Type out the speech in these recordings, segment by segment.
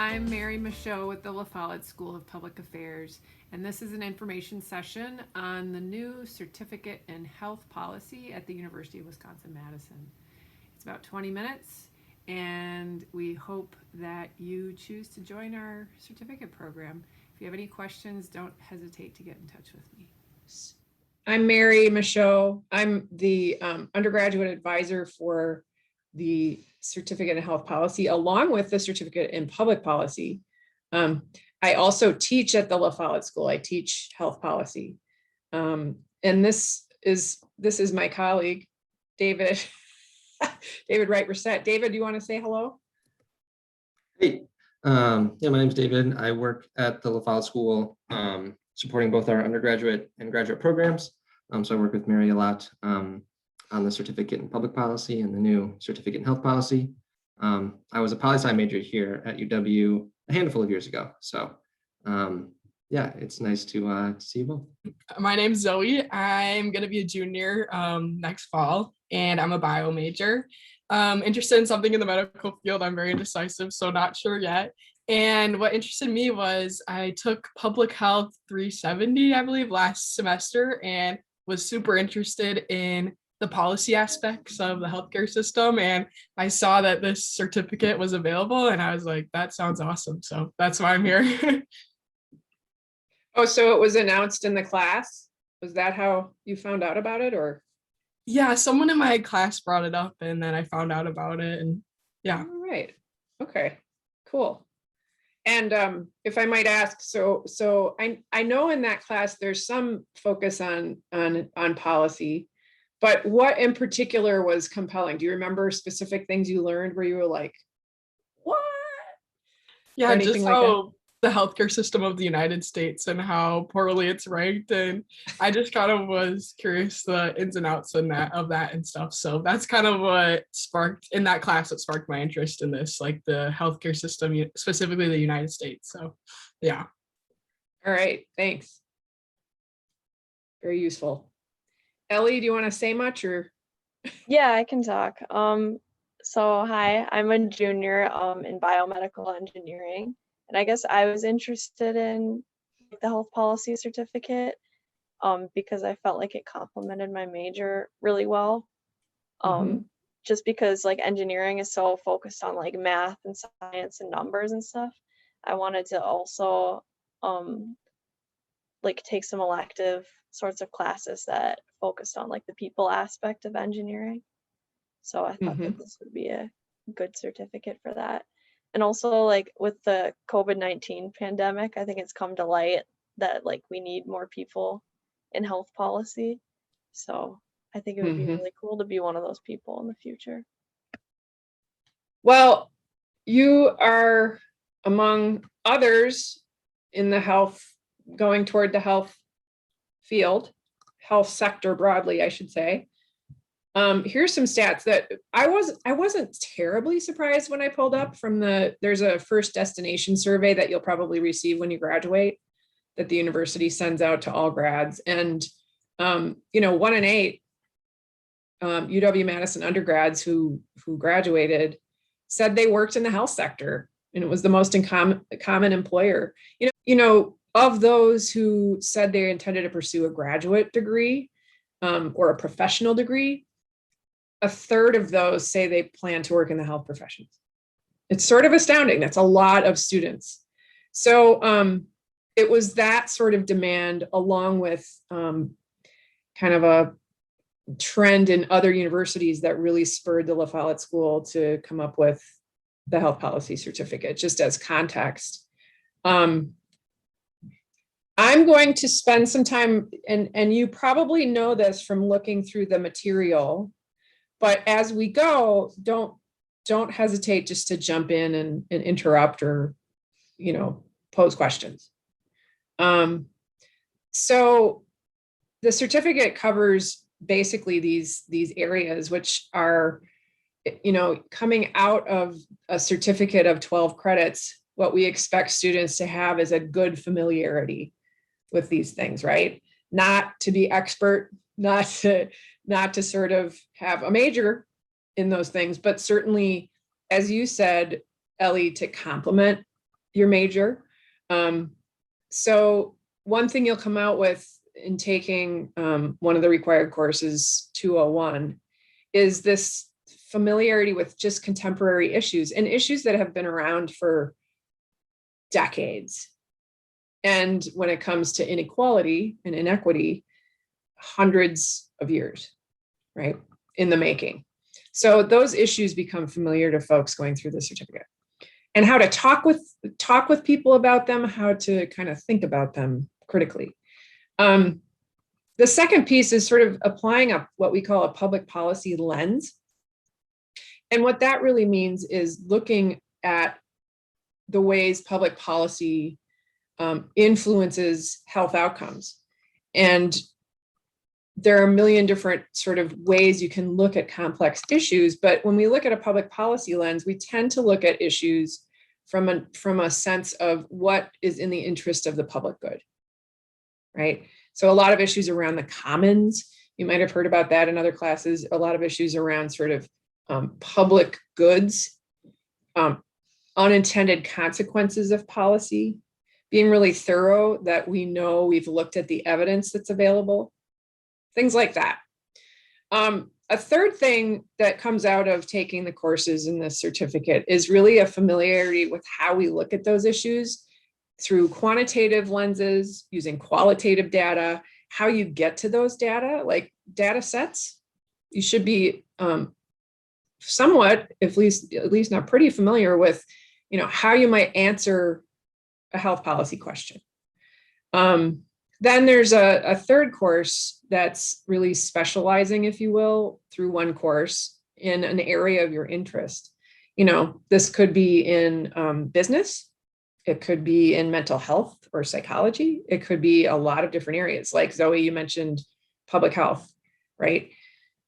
I'm Mary Michaud with the Follette School of Public Affairs, and this is an information session on the new Certificate in Health Policy at the University of Wisconsin-Madison. It's about 20 minutes, and we hope that you choose to join our certificate program. If you have any questions, don't hesitate to get in touch with me. I'm Mary Michaud. I'm the undergraduate advisor for the Certificate in Health Policy, along with the Certificate in Public Policy. I also teach at the Follette School. I teach health policy. And this is my colleague, David, David Wright-Brissett. David, do you want to say hello? Hey, my name's David. I work at the Follette School, supporting both our undergraduate and graduate programs. So I work with Mary a lot on the Certificate in Public Policy and the new Certificate in Health Policy. I was a poli-sci major here at UW a handful of years ago. So yeah, it's nice to see you both. My name's Zoe. I'm going to be a junior next fall, and I'm a bio major. Interested in something in the medical field. I'm very indecisive, so not sure yet. And what interested me was I took Public Health 370, I believe, last semester, and was super interested in the policy aspects of the healthcare system. And I saw that this certificate was available, and I was like, that sounds awesome. So that's why I'm here. Oh, so it was announced in the class? Was that how you found out about it, or? Yeah, someone in my class brought it up, and then I found out about it, and yeah. All right. Okay, cool. And if I might ask, so I know in that class there's some focus on policy, but what in particular was compelling? Do you remember specific things you learned where you were like, what? Yeah, just how the healthcare system of the United States and how poorly it's ranked. And I just kind of was curious the ins and outs of that and stuff. So that's kind of what sparked in that class, that sparked my interest in this, like the healthcare system, specifically the United States. So yeah. All right, thanks. Very useful. Ellie, do you want to say much, or? Yeah, I can talk. So hi, I'm a junior in biomedical engineering. And I guess I was interested in the health policy certificate because I felt like it complemented my major really well. Just because like engineering is so focused on like math and science and numbers and stuff. I wanted to also like take some elective sorts of classes that focused on like the people aspect of engineering. So I thought that this would be a good certificate for that. And also like with the COVID-19 pandemic, I think it's come to light that like we need more people in health policy. So I think it would be really cool to be one of those people in the future. Well, you are among others in the health, going toward the health field, health sector broadly, I should say. Here's some stats that I wasn't terribly surprised when I pulled up from there's a first destination survey that you'll probably receive when you graduate that the university sends out to all grads. And, 1 in 8 UW-Madison undergrads who graduated said they worked in the health sector, and it was the most common employer. Of those who said they intended to pursue a graduate degree or a professional degree, a third of those say they plan to work in the health professions. It's sort of astounding. That's a lot of students. So it was that sort of demand, along with kind of a trend in other universities, that really spurred the Follette School to come up with the health policy certificate, just as context. I'm going to spend some time, and you probably know this from looking through the material, but as we go, don't hesitate just to jump in and interrupt or, pose questions. So the certificate covers basically these areas, which are, coming out of a certificate of 12 credits. What we expect students to have is a good familiarity with these things, right? Not to be expert, not to sort of have a major in those things, but certainly, as you said, Ellie, to complement your major. So one thing you'll come out with in taking one of the required courses, 201, is this familiarity with just contemporary issues and issues that have been around for decades. And when it comes to inequality and inequity, hundreds of years, right, in the making. So those issues become familiar to folks going through the certificate, and how to talk with people about them, how to kind of think about them critically. The second piece is sort of applying what we call a public policy lens. And what that really means is looking at the ways public policy influences health outcomes. And there are a million different sort of ways you can look at complex issues, but when we look at a public policy lens, we tend to look at issues from a sense of what is in the interest of the public good, right? So a lot of issues around the commons, you might have heard about that in other classes, a lot of issues around sort of public goods, unintended consequences of policy, being really thorough that we know we've looked at the evidence that's available, things like that. A third thing that comes out of taking the courses in this certificate is really a familiarity with how we look at those issues through quantitative lenses, using qualitative data, how you get to those data, like data sets. You should be somewhat, at least not pretty familiar with, how you might answer a health policy question. Then there's a third course that's really specializing, if you will, through one course in an area of your interest. This could be in business. It could be in mental health or psychology. It could be a lot of different areas. Like Zoe, you mentioned public health, right?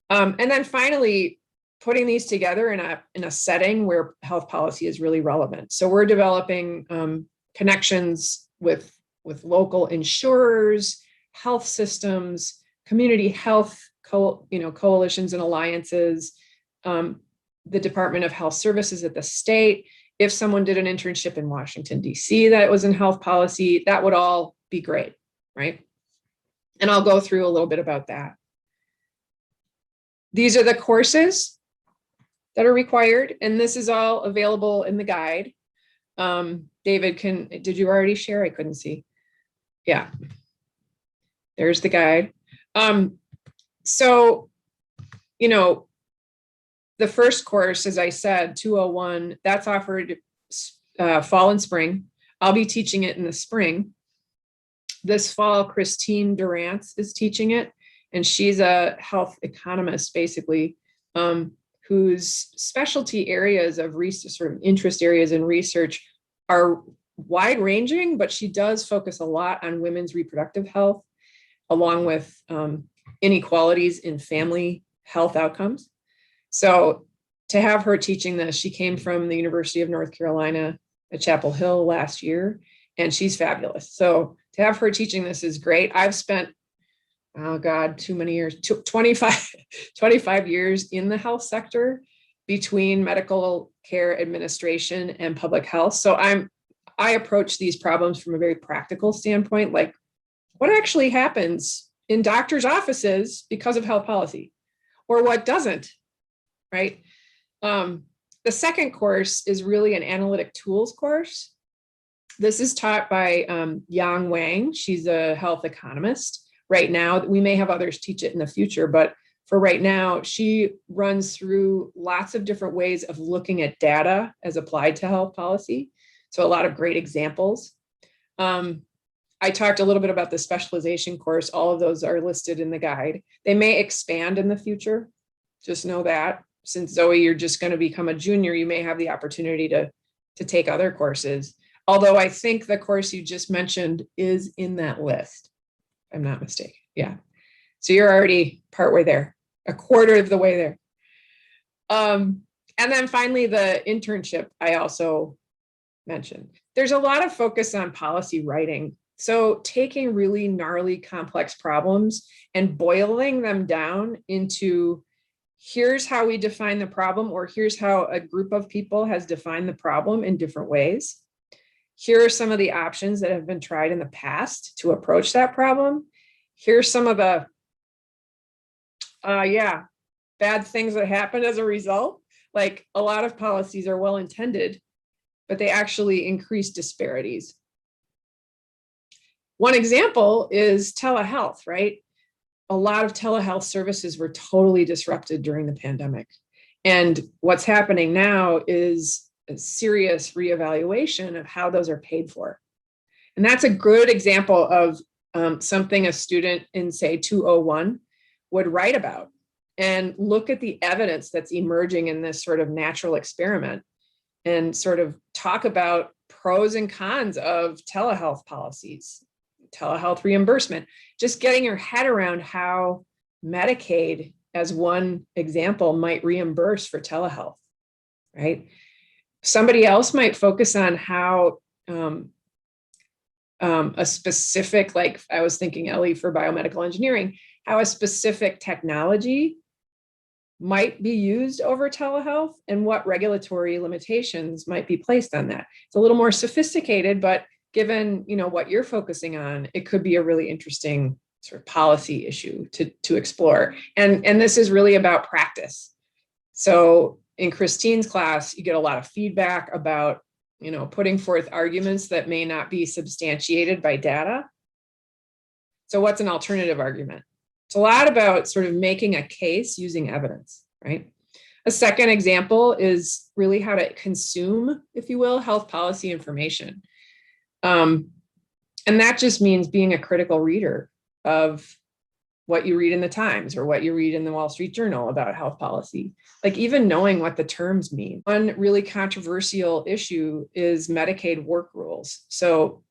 And then finally, putting these together in a setting where health policy is really relevant. So we're developing connections with local insurers, health systems, community health coalitions and alliances, the Department of Health Services at the state. If someone did an internship in Washington, D.C. that was in health policy, that would all be great, right? And I'll go through a little bit about that. These are the courses that are required, and this is all available in the guide. David, did you already share? I couldn't see. Yeah, there's the guide. So, the first course, as I said, 201, that's offered fall and spring. I'll be teaching it in the spring. This fall, Christine Durance is teaching it, and she's a health economist, basically, whose specialty areas of research, sort of interest areas in research, are wide ranging, but she does focus a lot on women's reproductive health, along with inequalities in family health outcomes. So to have her teaching this, she came from the University of North Carolina at Chapel Hill last year, and she's fabulous. So to have her teaching this is great. I've spent, oh God, too many years, 25 years in the health sector between medical care administration and public health. So I approach these problems from a very practical standpoint, like what actually happens in doctors' offices because of health policy, or what doesn't, right? The second course is really an analytic tools course. This is taught by Yang Wang. She's a health economist. Right now, we may have others teach it in the future, but for right now, she runs through lots of different ways of looking at data as applied to health policy. So a lot of great examples. I talked a little bit about the specialization course. All of those are listed in the guide. They may expand in the future. Just know that. Since Zoe, you're just going to become a junior, you may have the opportunity to take other courses. Although I think the course you just mentioned is in that list, if I'm not mistaken. Yeah. So you're already partway there, a quarter of the way there. And then finally, the internship I also mentioned. There's a lot of focus on policy writing. So taking really gnarly, complex problems and boiling them down into here's how we define the problem, or here's how a group of people has defined the problem in different ways. Here are some of the options that have been tried in the past to approach that problem. Here's some of the, bad things that happened as a result. Like a lot of policies are well intended, but they actually increase disparities. One example is telehealth, right? A lot of telehealth services were totally disrupted during the pandemic. And what's happening now is a serious reevaluation of how those are paid for. And that's a good example of something a student in, say, 201 would write about and look at the evidence that's emerging in this sort of natural experiment and sort of talk about pros and cons of telehealth policies, telehealth reimbursement, just getting your head around how Medicaid, as one example, might reimburse for telehealth, right? Somebody else might focus on how a specific, like I was thinking, Ellie, for biomedical engineering, how a specific technology might be used over telehealth and what regulatory limitations might be placed on that. It's a little more sophisticated, but given, you know, what you're focusing on, it could be a really interesting sort of policy issue to explore. And this is really about practice. So in Christine's class, you get a lot of feedback about, you know, putting forth arguments that may not be substantiated by data. So what's an alternative argument? It's a lot about sort of making a case using evidence, right? A second example is really how to consume, if you will, health policy information. And that just means being a critical reader of what you read in the Times or what you read in the Wall Street Journal about health policy, like even knowing what the terms mean. One really controversial issue is Medicaid work rules. So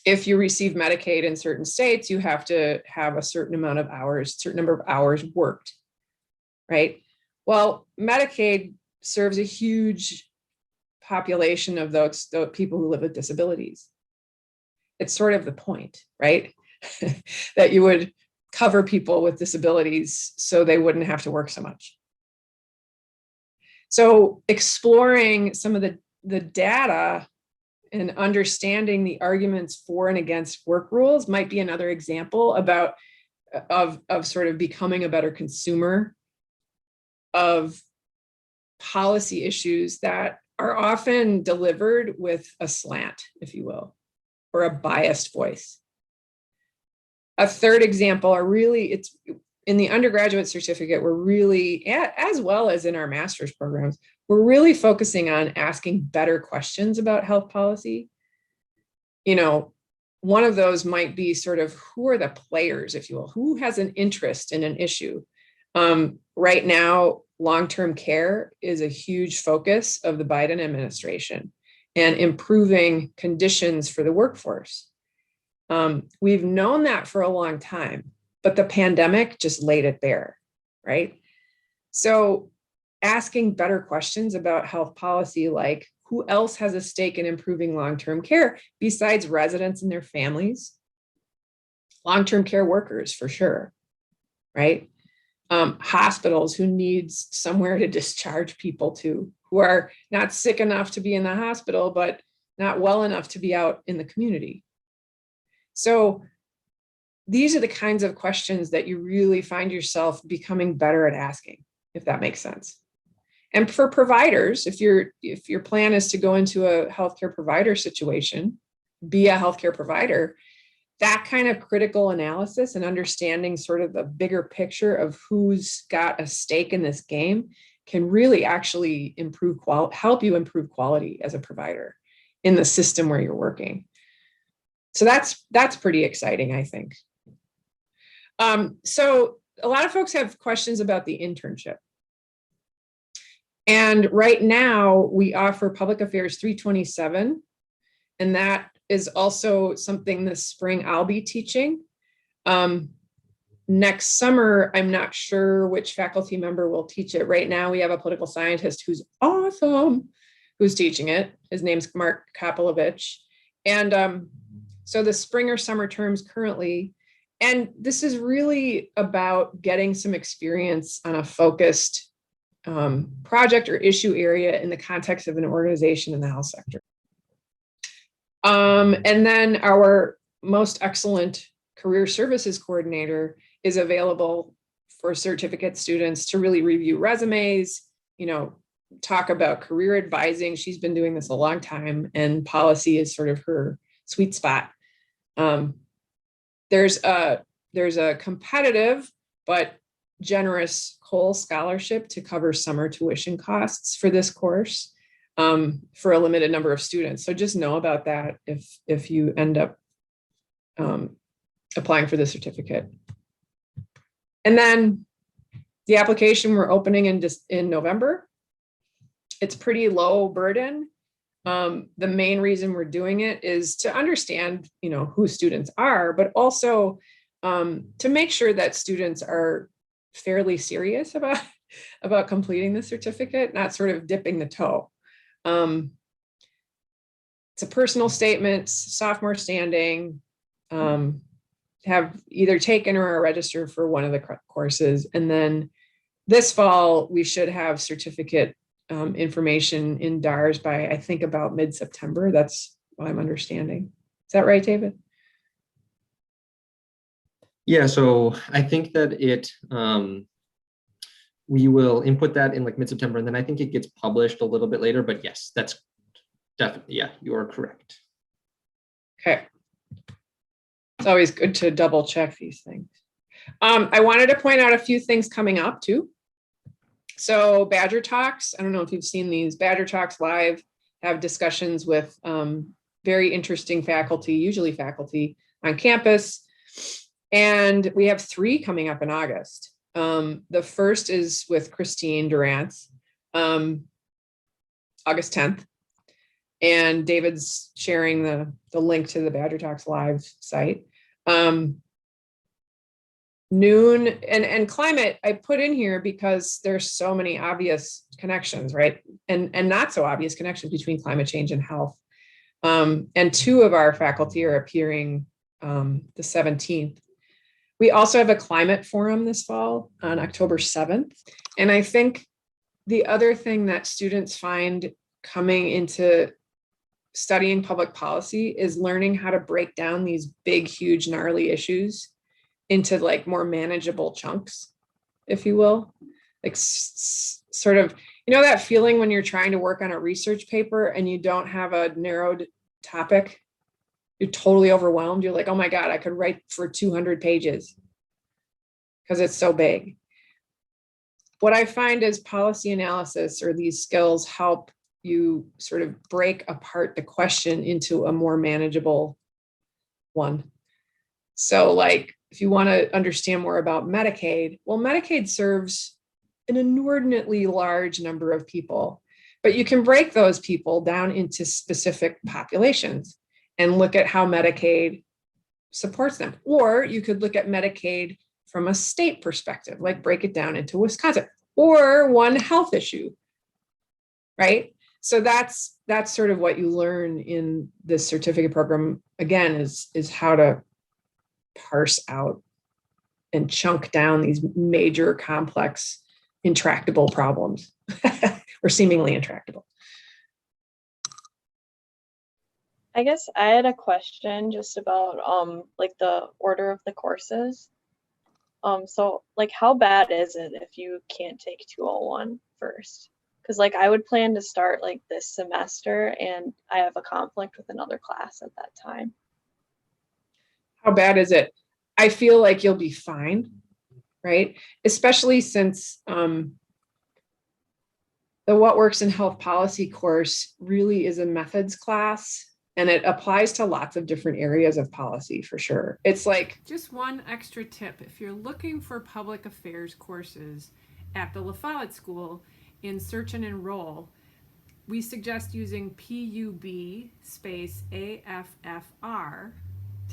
if you receive Medicaid in certain states, you have to have a certain amount of hours, certain number of hours worked, right? Well, Medicaid serves a huge population of those people who live with disabilities. It's sort of the point, right? That you would cover people with disabilities so they wouldn't have to work so much. So exploring some of the data and understanding the arguments for and against work rules might be another example of sort of becoming a better consumer of policy issues that are often delivered with a slant, if you will, or a biased voice. A third example it's in the undergraduate certificate, we're really, as well as in our master's programs, we're really focusing on asking better questions about health policy. You know, one of those might be sort of who are the players, if you will, who has an interest in an issue. Right now, long-term care is a huge focus of the Biden administration and improving conditions for the workforce. We've known that for a long time, but the pandemic just laid it bare, right? So asking better questions about health policy, like who else has a stake in improving long-term care besides residents and their families? Long-term care workers, for sure, right? Hospitals who needs somewhere to discharge people to, who are not sick enough to be in the hospital, but not well enough to be out in the community. So these are the kinds of questions that you really find yourself becoming better at asking, if that makes sense. And for providers, if your plan is to go into a healthcare provider situation, be a healthcare provider, that kind of critical analysis and understanding sort of the bigger picture of who's got a stake in this game can really actually help you improve quality as a provider in the system where you're working. So that's pretty exciting, I think. So a lot of folks have questions about the internship. And right now we offer Public Affairs 327, and that is also something this spring I'll be teaching. Next summer, I'm not sure which faculty member will teach it. Right now, we have a political scientist who's awesome, who's teaching it. His name's Mark Kopolovich. And so the spring or summer terms currently, and this is really about getting some experience on a focused project or issue area in the context of an organization in the health sector. And then our most excellent career services coordinator is available for certificate students to really review resumes, talk about career advising. She's been doing this a long time, and policy is sort of her sweet spot. There's a competitive but generous Cole scholarship to cover summer tuition costs for this course, for a limited number of students. So just know about that if you end up applying for the certificate. And then the application we're opening in November. It's pretty low burden. The main reason we're doing it is to understand, who students are, but also to make sure that students are fairly serious about completing the certificate, not sort of dipping the toe. It's a personal statement, sophomore standing, have either taken or are registered for one of the courses. And then this fall, we should have certificate information in DARS by, I think, about mid-September. That's what I'm understanding. Is that right, David? Yeah, so I think that we will input that in like mid-September, and then I think it gets published a little bit later, but yes, that's definitely, yeah, you are correct. Okay. It's always good to double check these things. I wanted to point out a few things coming up too. So Badger Talks, I don't know if you've seen these. Badger Talks Live have discussions with very interesting faculty, usually faculty on campus. And we have 3 coming up in August. The first is with Christine Durantz, August 10th. And David's sharing the link to the Badger Talks Live site. Noon and climate I put in here because there's so many obvious connections, right? And not so obvious connections between climate change and health. And 2 of our faculty are appearing the 17th. We also have a climate forum this fall on October 7th. And I think the other thing that students find coming into studying public policy is learning how to break down these big, huge, gnarly issues into like more manageable chunks, if you will. Like sort of, that feeling when you're trying to work on a research paper and you don't have a narrowed topic, you're totally overwhelmed. You're like, oh my God, I could write for 200 pages because it's so big. What I find is policy analysis, or these skills, help you sort of break apart the question into a more manageable one. So like, if you want to understand more about Medicaid, well, Medicaid serves an inordinately large number of people, but you can break those people down into specific populations and look at how Medicaid supports them. Or you could look at Medicaid from a state perspective, like break it down into Wisconsin, or one health issue, right? So that's sort of what you learn in this certificate program, again, is how to parse out and chunk down these major, complex, intractable problems, or seemingly intractable. I guess I had a question just about like the order of the courses. So like how bad is it if you can't take 201 first? Because like I would plan to start like this semester and I have a conflict with another class at that time. How bad is it? I feel like you'll be fine, right? Especially since the What Works in Health Policy course really is a methods class, and it applies to lots of different areas of policy for sure. It's like, just one extra tip. If you're looking for public affairs courses at the Follette School in Search and Enroll, we suggest using PUB space AFFR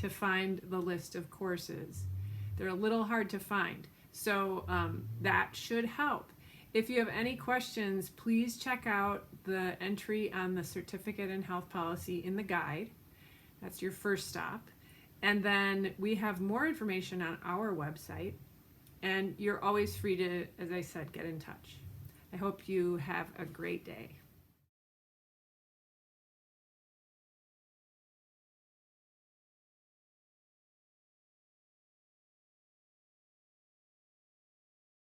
to find the list of courses. They're a little hard to find, so that should help. If you have any questions, please check out the entry on the Certificate in Health Policy in the guide. That's your first stop. And then we have more information on our website, and you're always free to, as I said, get in touch. I hope you have a great day.